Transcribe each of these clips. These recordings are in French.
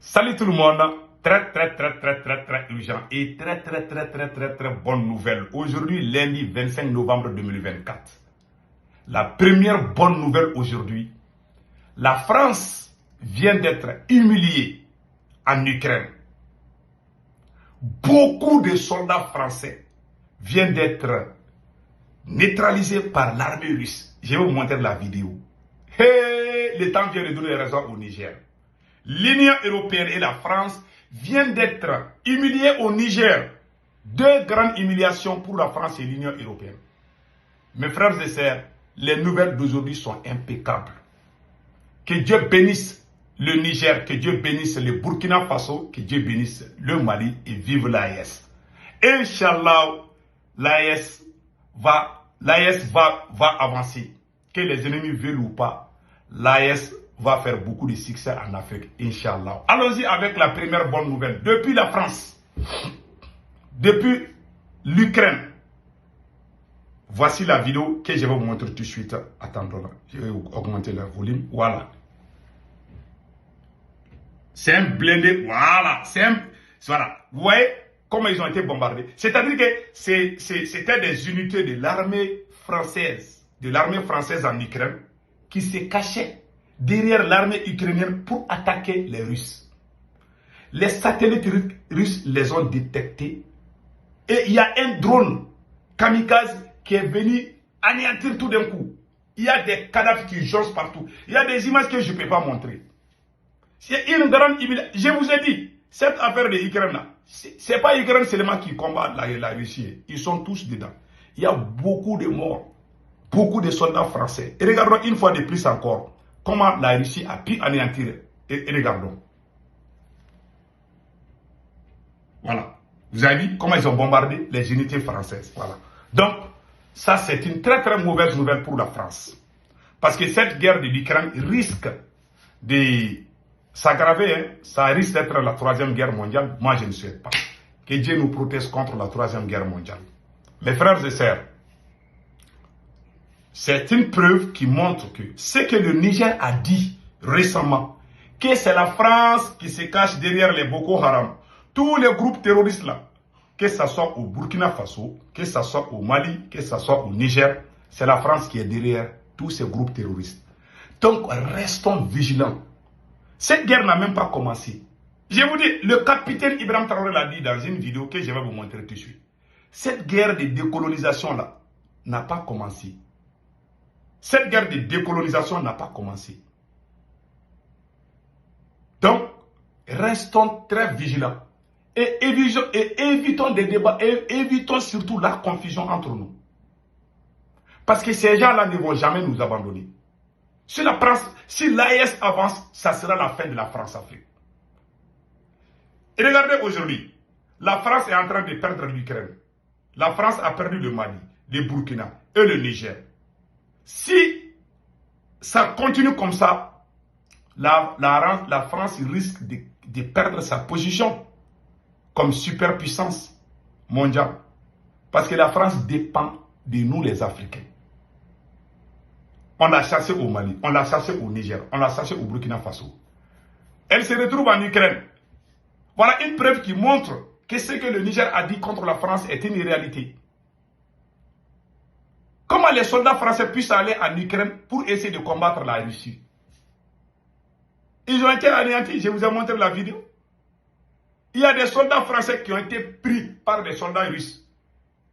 Salut tout le monde, très urgent et très bonne nouvelle. Aujourd'hui, lundi 25 novembre 2024. La première bonne nouvelle aujourd'hui, la France vient d'être humiliée en Ukraine. Beaucoup de soldats français viennent d'être neutralisés par l'armée russe. Je vais vous montrer la vidéo. Hey, le temps vient de donner raison au Niger. L'Union européenne et la France viennent d'être humiliées au Niger. Deux grandes humiliations pour la France et l'Union européenne. Mes frères et sœurs, les nouvelles d'aujourd'hui sont impeccables. Que Dieu bénisse le Niger, que Dieu bénisse le Burkina Faso, que Dieu bénisse le Mali et vive l'AES. Inch'Allah, l'AES va avancer. Que les ennemis veulent ou pas, l'AES va faire beaucoup de succès en Afrique, Inch'Allah. Allons-y avec la première bonne nouvelle. Depuis la France, depuis l'Ukraine, voici la vidéo que je vais vous montrer tout de suite. Attendons là, je vais augmenter le volume. Voilà. C'est un blindé. Voilà. Voilà. Vous voyez comment ils ont été bombardés. C'est-à-dire que c'était des unités de l'armée française, en Ukraine, qui se cachaient derrière l'armée ukrainienne pour attaquer les Russes. Les satellites russes les ont détectés. Et il y a un drone kamikaze qui est venu anéantir tout d'un coup. Il y a des cadavres qui jonchent partout. Il y a des images que je ne peux pas montrer. C'est une grande humiliation. Je vous ai dit, cette affaire de Ukraine là, ce n'est pas l'Ukraine seulement qui combat la Russie. Ils sont tous dedans. Il y a beaucoup de morts, beaucoup de soldats français. Et regardons une fois de plus encore comment la Russie a pu anéantir. Et regardons. Voilà. Vous avez vu comment ils ont bombardé les unités françaises. Voilà. Donc, ça c'est une très mauvaise nouvelle pour la France. Parce que cette guerre de l'Ukraine risque de s'aggraver. Hein. Ça risque d'être la 3e guerre mondiale. Moi, je ne souhaite pas. Que Dieu nous protège contre la 3e guerre mondiale. Mes frères et sœurs, c'est une preuve qui montre que ce que le Niger a dit récemment, que c'est la France qui se cache derrière les Boko Haram, tous les groupes terroristes là, que ce soit au Burkina Faso, que ce soit au Mali, que ce soit au Niger, c'est la France qui est derrière tous ces groupes terroristes. Donc restons vigilants. Cette guerre n'a même pas commencé. Je vous dis, le capitaine Ibrahim Traoré l'a dit dans une vidéo que je vais vous montrer tout de suite. Cette guerre de décolonisation là n'a pas commencé. Cette guerre de décolonisation n'a pas commencé. Donc, restons très vigilants. Et évitons des débats, et évitons surtout la confusion entre nous. Parce que ces gens-là ne vont jamais nous abandonner. Si l'AES avance, ça sera la fin de la France-Afrique. Et regardez aujourd'hui, la France est en train de perdre l'Ukraine. La France a perdu le Mali, le Burkina et le Niger. Si ça continue comme ça, la France risque de perdre sa position comme superpuissance mondiale. Parce que la France dépend de nous les Africains. On l'a chassé au Mali, on l'a chassé au Niger, on l'a chassé au Burkina Faso. Elle se retrouve en Ukraine. Voilà une preuve qui montre que ce que le Niger a dit contre la France est une réalité. Comment les soldats français puissent aller en Ukraine pour essayer de combattre la Russie? Ils ont été anéantis, je vous ai montré la vidéo. Il y a des soldats français qui ont été pris par des soldats russes.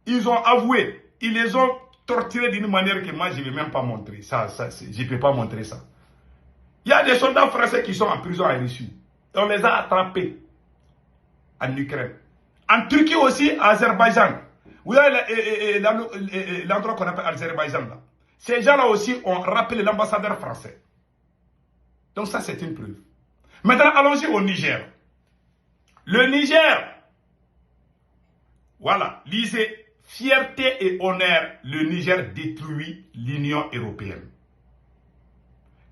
Ils ont avoué, ils les ont torturés d'une manière que moi je ne vais même pas montrer. Je ne peux pas montrer ça. Il y a des soldats français qui sont en prison en Russie. Et on les a attrapés en Ukraine. En Turquie aussi, à Azerbaïdjan. Vous voyez l'endroit qu'on appelle Azerbaïdjan là. Ces gens-là aussi ont rappelé l'ambassadeur français. Donc ça c'est une preuve. Maintenant allons-y au Niger. Le Niger, voilà, lisez, fierté et honneur, le Niger détruit l'Union européenne.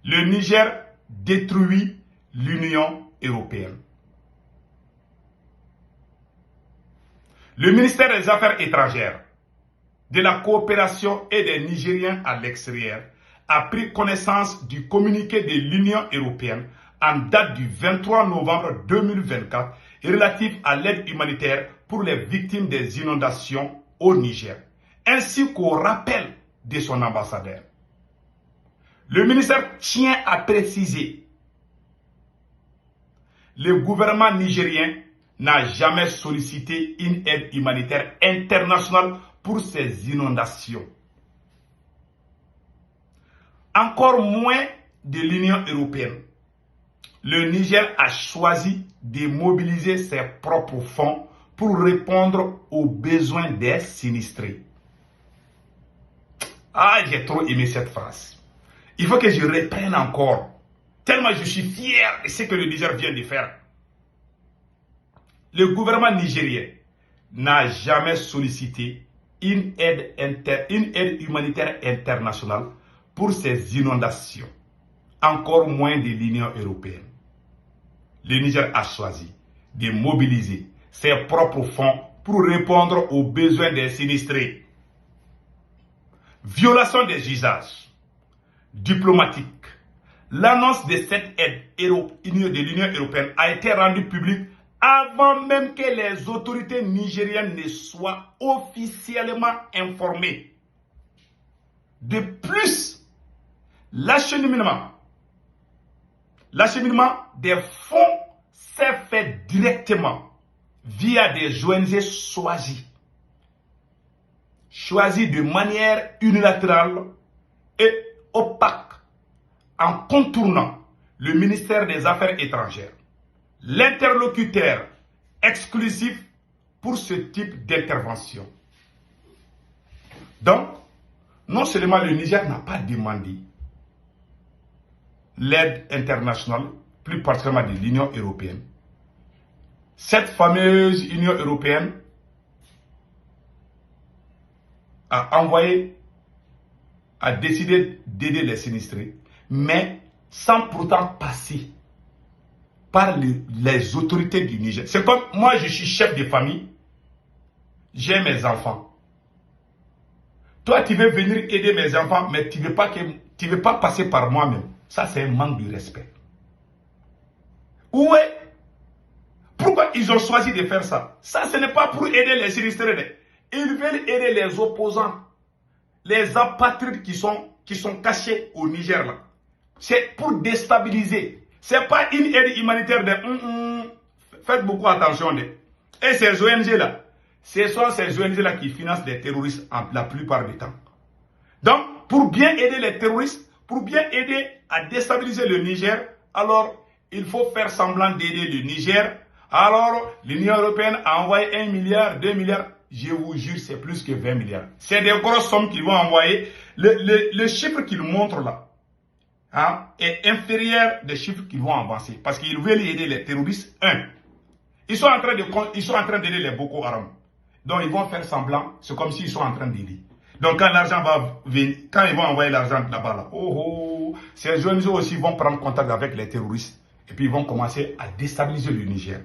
Le Niger détruit l'Union européenne. Le ministère des Affaires étrangères, de la coopération et des Nigériens à l'extérieur a pris connaissance du communiqué de l'Union européenne en date du 23 novembre 2024 relative à l'aide humanitaire pour les victimes des inondations au Niger, ainsi qu'au rappel de son ambassadeur. Le ministère tient à préciser: le gouvernement nigérien n'a jamais sollicité une aide humanitaire internationale pour ces inondations. Encore moins de l'Union européenne. Le Niger a choisi de mobiliser ses propres fonds pour répondre aux besoins des sinistrés. Ah, j'ai trop aimé cette phrase. Il faut que je reprenne encore, tellement je suis fier de ce que le Niger vient de faire. Le gouvernement nigérien n'a jamais sollicité une aide humanitaire internationale pour ces inondations, encore moins de l'Union européenne. Le Niger a choisi de mobiliser ses propres fonds pour répondre aux besoins des sinistrés. Violation des usages diplomatiques. L'annonce de cette aide de l'Union européenne a été rendue publique avant même que les autorités nigériennes ne soient officiellement informées. De plus, l'acheminement des fonds s'est fait directement via des ONG choisies de manière unilatérale et opaque, en contournant le ministère des Affaires étrangères, l'interlocuteur exclusif pour ce type d'intervention. Donc, non seulement le Niger n'a pas demandé l'aide internationale, plus particulièrement de l'Union européenne, cette fameuse Union européenne a décidé d'aider les sinistrés, mais sans pourtant passer par les autorités du Niger. C'est comme moi, je suis chef de famille, j'ai mes enfants. Toi, tu veux venir aider mes enfants, mais tu ne veux pas passer par moi-même. Ça, c'est un manque de respect. Ouais. Pourquoi ils ont choisi de faire ça? Ça, ce n'est pas pour aider les sinistrés. Ils veulent aider les opposants, les apatrides qui sont cachés au Niger là. C'est pour déstabiliser. Ce n'est pas une aide humanitaire de faites beaucoup attention. Et ces ONG là, ce sont ces ONG là qui financent les terroristes la plupart du temps. Donc, pour bien aider les terroristes, pour bien aider à déstabiliser le Niger, alors il faut faire semblant d'aider le Niger. Alors, l'Union européenne a envoyé 1 milliard, 2 milliards. Je vous jure, c'est plus que 20 milliards. C'est des grosses sommes qu'ils vont envoyer. Le chiffre qu'ils montrent là est inférieur des chiffres qu'ils vont avancer. Parce qu'ils veulent aider les terroristes. Ils sont en train d'aider les Boko Haram. Donc, ils vont faire semblant. C'est comme s'ils sont en train d'aider. Donc, quand l'argent va venir, quand ils vont envoyer l'argent là-bas, là, ces ONG aussi vont prendre contact avec les terroristes. Et puis, ils vont commencer à déstabiliser le Niger.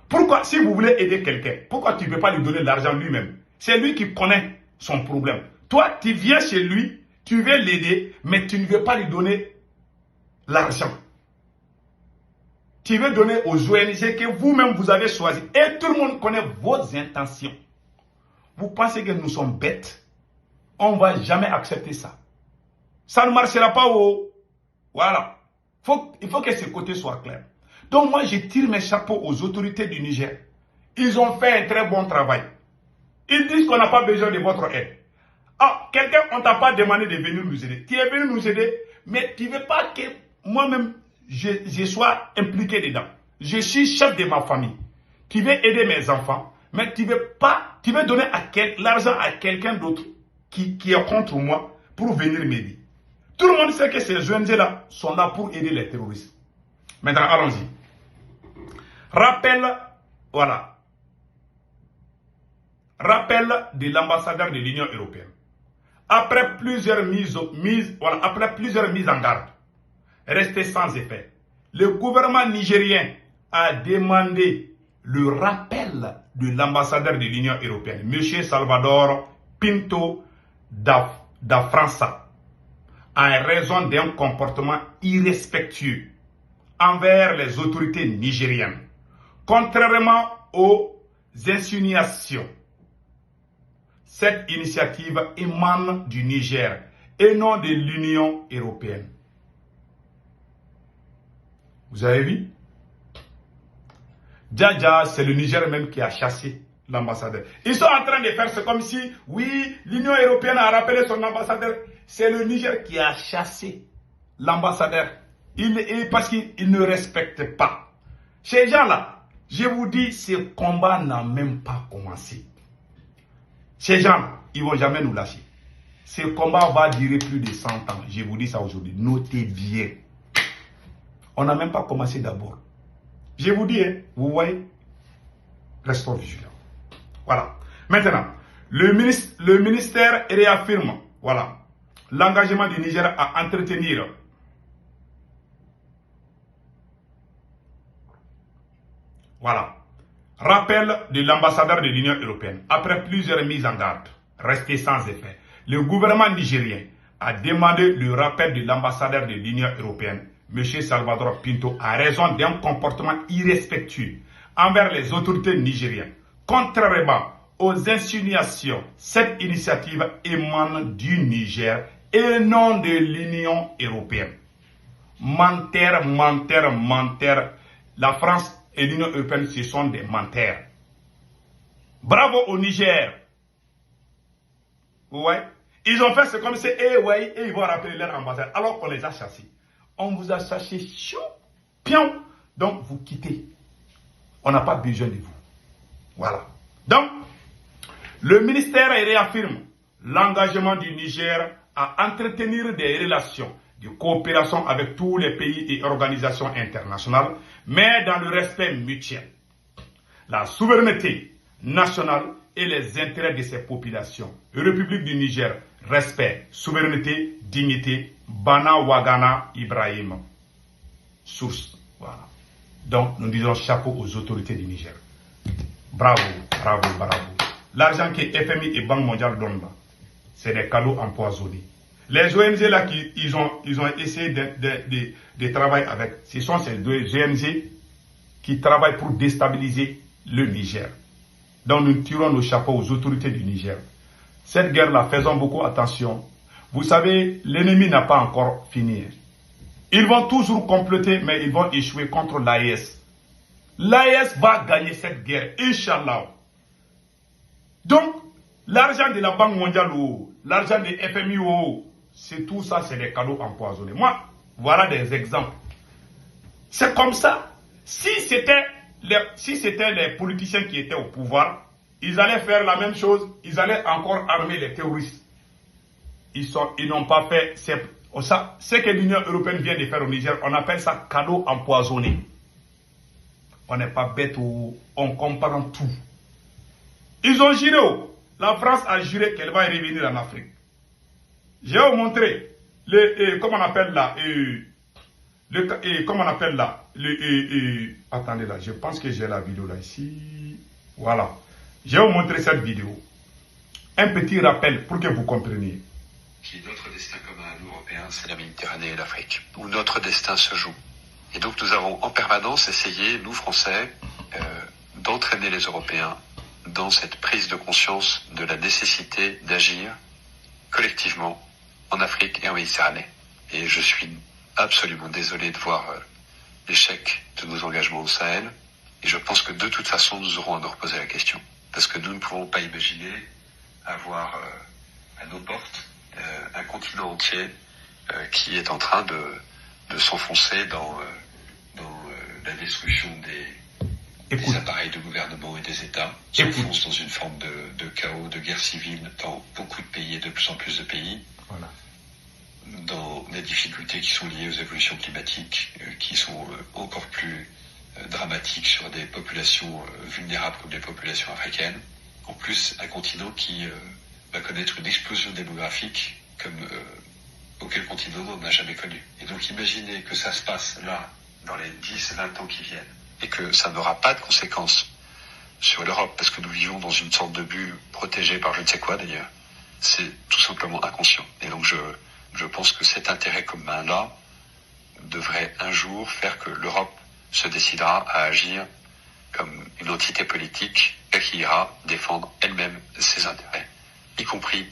Pourquoi, si vous voulez aider quelqu'un, pourquoi tu ne peux pas lui donner l'argent lui-même? C'est lui qui connaît son problème. Toi, tu viens chez lui, tu veux l'aider, mais tu ne veux pas lui donner l'argent. Tu veux donner aux ONG que vous-même vous avez choisi. Et tout le monde connaît vos intentions. Vous pensez que nous sommes bêtes? On ne va jamais accepter ça. Ça ne marchera pas. Voilà. Il faut que ce côté soit clair. Donc moi, je tire mes chapeaux aux autorités du Niger. Ils ont fait un très bon travail. Ils disent qu'on n'a pas besoin de votre aide. Ah, quelqu'un, on ne t'a pas demandé de venir nous aider. Tu es venu nous aider, mais tu ne veux pas que moi-même, je sois impliqué dedans. Je suis chef de ma famille. Tu veux aider mes enfants, mais tu veux donner l'argent à quelqu'un d'autre qui est contre moi pour venir m'aider. Tout le monde sait que ces ONG-là sont là pour aider les terroristes. Maintenant, allons-y. Rappel de l'ambassadeur de l'Union européenne. Après plusieurs mises en garde, restées sans effet, le gouvernement nigérien a demandé le rappel de l'ambassadeur de l'Union européenne, M. Salvador Pinto da França, en raison d'un comportement irrespectueux envers les autorités nigériennes. Contrairement aux insinuations, cette initiative émane du Niger et non de l'Union européenne. Vous avez vu? Dja, c'est le Niger même qui a chassé l'ambassadeur. Ils sont en train de faire ce comme si, oui, l'Union européenne a rappelé son ambassadeur. C'est le Niger qui a chassé l'ambassadeur. Parce qu'il ne respecte pas. Ces gens-là, je vous dis, ce combat n'a même pas commencé. Ces gens, ils ne vont jamais nous lâcher. Ce combat va durer plus de 100 ans. Je vous dis ça aujourd'hui. Notez bien. On n'a même pas commencé d'abord. Je vous dis, hein, vous voyez, restons vigilants. Voilà. Maintenant, le ministère réaffirme, voilà, l'engagement du Niger à entretenir rappel de l'ambassadeur de l'Union européenne. Après plusieurs mises en garde restées sans effet, le gouvernement nigérien a demandé le rappel de l'ambassadeur de l'Union européenne, M. Salvador Pinto, a raison d'un comportement irrespectueux envers les autorités nigériennes. Contrairement aux insinuations, cette initiative émane du Niger et non de l'Union européenne. Menteur, menteur, menteur. La France et l'Union européenne, ce sont des menteurs. Bravo au Niger. Vous voyez? Ils ont fait ce comme si, ils vont rappeler leur ambassadeur, alors qu'on les a chassés. On vous a chassé chaud, pion. Donc, vous quittez. On n'a pas besoin de vous. Voilà. Donc, le ministère réaffirme l'engagement du Niger à entretenir des relations de coopération avec tous les pays et organisations internationales, mais dans le respect mutuel. La souveraineté nationale et les intérêts de ces populations. République du Niger, respect, souveraineté, dignité, Bana Wagana Ibrahim. Source. Voilà. Donc, nous disons chapeau aux autorités du Niger. Bravo, bravo, bravo. L'argent que FMI et Banque mondiale donnent là, c'est des cadeaux empoisonnés. Les ONG là, ils ont essayé de travailler avec, ce sont ces deux ONG qui travaillent pour déstabiliser le Niger. Donc nous tirons nos chapeaux aux autorités du Niger. Cette guerre-là, faisons beaucoup attention. Vous savez, l'ennemi n'a pas encore fini. Ils vont toujours comploter, mais ils vont échouer contre l'AES. L'AES va gagner cette guerre, Inch'Allah. Donc, l'argent de la Banque mondiale, l'argent de FMI, c'est tout ça, c'est des cadeaux empoisonnés. Moi, voilà des exemples. C'est comme ça. Si c'était les politiciens qui étaient au pouvoir, ils allaient faire la même chose, ils allaient encore armer les terroristes. Ils n'ont pas fait ce que l'Union européenne vient de faire au Niger, on appelle ça cadeau empoisonné. On n'est pas bête, on comprend tout. Ils ont juré, la France a juré qu'elle va revenir en Afrique. Je vais vous montrer, comment on appelle là, attendez là, je pense que j'ai la vidéo là ici. Voilà. Je vais vous montrer cette vidéo. Un petit rappel pour que vous compreniez. Notre destin commun à nous, Européens, c'est la Méditerranée et l'Afrique, où notre destin se joue. Et donc nous avons en permanence essayé, nous Français, d'entraîner les Européens dans cette prise de conscience de la nécessité d'agir collectivement en Afrique et en Méditerranée. Et je suis absolument désolé de voir l'échec de nos engagements au Sahel. Et je pense que de toute façon, nous aurons à nous reposer la question. Parce que nous ne pouvons pas imaginer avoir à nos portes un continent entier qui est en train de s'enfoncer dans la destruction des appareils de gouvernement et des États, s'enfonce dans une forme de chaos, de guerre civile dans beaucoup de pays et de plus en plus de pays. Voilà. Dans les difficultés qui sont liées aux évolutions climatiques, qui sont encore plus dramatiques sur des populations vulnérables comme les populations africaines. En plus, un continent qui va connaître une explosion démographique comme aucun continent n'en a jamais connu. Et donc imaginez que ça se passe là, dans les 10-20 ans qui viennent, et que ça n'aura pas de conséquences sur l'Europe, parce que nous vivons dans une sorte de bulle protégée par je ne sais quoi d'ailleurs. C'est tout simplement inconscient. Et donc je pense que cet intérêt commun-là devrait un jour faire que l'Europe se décidera à agir comme une entité politique qui ira défendre elle-même ses intérêts, y compris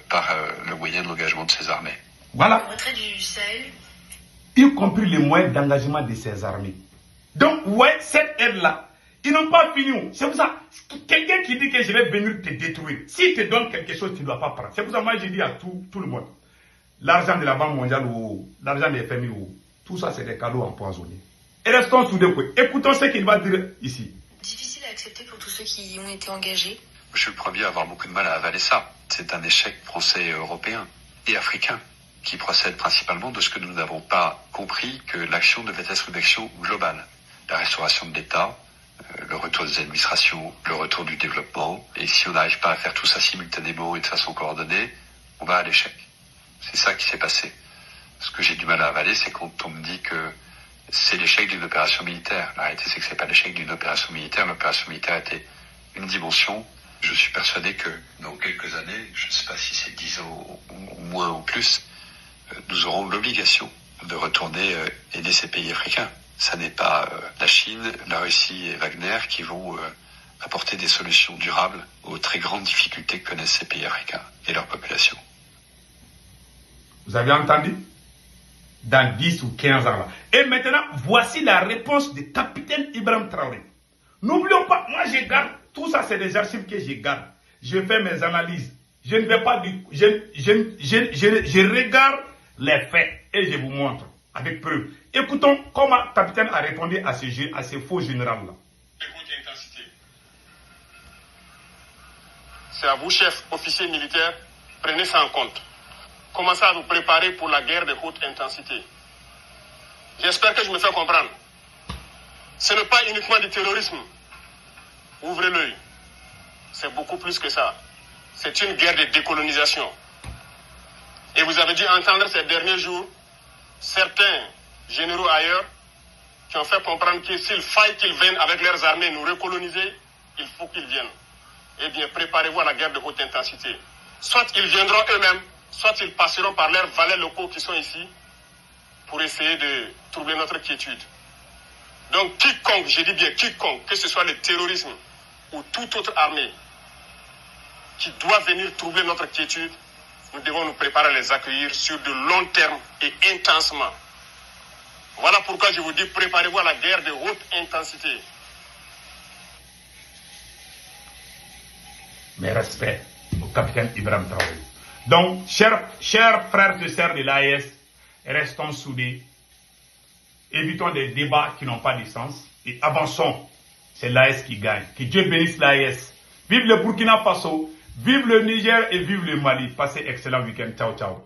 par le moyen de l'engagement de ses armées. Voilà. Retrait du Sahel. Y compris les moyens d'engagement de ses armées. Donc, ouais, cette aide-là, ils n'ont pas fini. C'est pour ça, quelqu'un qui dit que je vais venir te détruire, s'il te donne quelque chose, tu ne dois pas prendre. C'est pour ça, moi, je dis à tout le monde, l'argent de la Banque mondiale ou l'argent des FMI ou tout ça, c'est des cadeaux empoisonnés. Et restons soudés. Écoutons ce qu'il va dire ici. Difficile à accepter pour tous ceux qui ont été engagés. Je suis le premier à avoir beaucoup de mal à avaler ça. C'est un échec français et européen et africain qui procède principalement de ce que nous n'avons pas compris, que l'action devait être une action globale. La restauration de l'État, le retour des administrations, le retour du développement. Et si on n'arrive pas à faire tout ça simultanément et de façon coordonnée, on va à l'échec. C'est ça qui s'est passé. Ce que j'ai du mal à avaler, c'est quand on me dit que c'est l'échec d'une opération militaire. La réalité, c'est que c'est pas l'échec d'une opération militaire. L'opération militaire était une dimension. Je suis persuadé que dans quelques années, je ne sais pas si c'est 10 ans ou moins ou plus, nous aurons l'obligation de retourner aider ces pays africains. Ça n'est pas la Chine, la Russie et Wagner qui vont apporter des solutions durables aux très grandes difficultés que connaissent ces pays africains et leur population. Vous avez entendu? Dans 10 ou 15 ans là. Et maintenant, voici la réponse du capitaine Ibrahim Traoré. N'oublions pas, moi je garde, tout ça c'est des archives que je garde. Je fais mes analyses. Je ne vais pas je regarde les faits et je vous montre avec preuve. Écoutons comment le capitaine a répondu à ce faux général-là. C'est à vous, chef officier militaire, prenez ça en compte. Commencez à vous préparer pour la guerre de haute intensité. J'espère que je me fais comprendre. Ce n'est pas uniquement du terrorisme. Ouvrez l'œil. C'est beaucoup plus que ça. C'est une guerre de décolonisation. Et vous avez dû entendre ces derniers jours certains généraux ailleurs qui ont fait comprendre que s'il faille qu'ils viennent avec leurs armées nous recoloniser, il faut qu'ils viennent. Eh bien, préparez-vous à la guerre de haute intensité. Soit ils viendront eux-mêmes, soit ils passeront par leurs valets locaux qui sont ici pour essayer de troubler notre quiétude. Donc quiconque, je dis bien quiconque, que ce soit le terrorisme ou toute autre armée qui doit venir troubler notre quiétude, nous devons nous préparer à les accueillir sur de long terme et intensement. Voilà pourquoi je vous dis, préparez-vous à la guerre de haute intensité. Mes respects au capitaine Ibrahim Traoré. Donc, chers frères et sœurs de l'AES, restons soudés. Évitons des débats qui n'ont pas de sens et avançons. C'est l'AES qui gagne. Que Dieu bénisse l'AES. Vive le Burkina Faso, vive le Niger et vive le Mali. Passez excellent week-end. Ciao, ciao.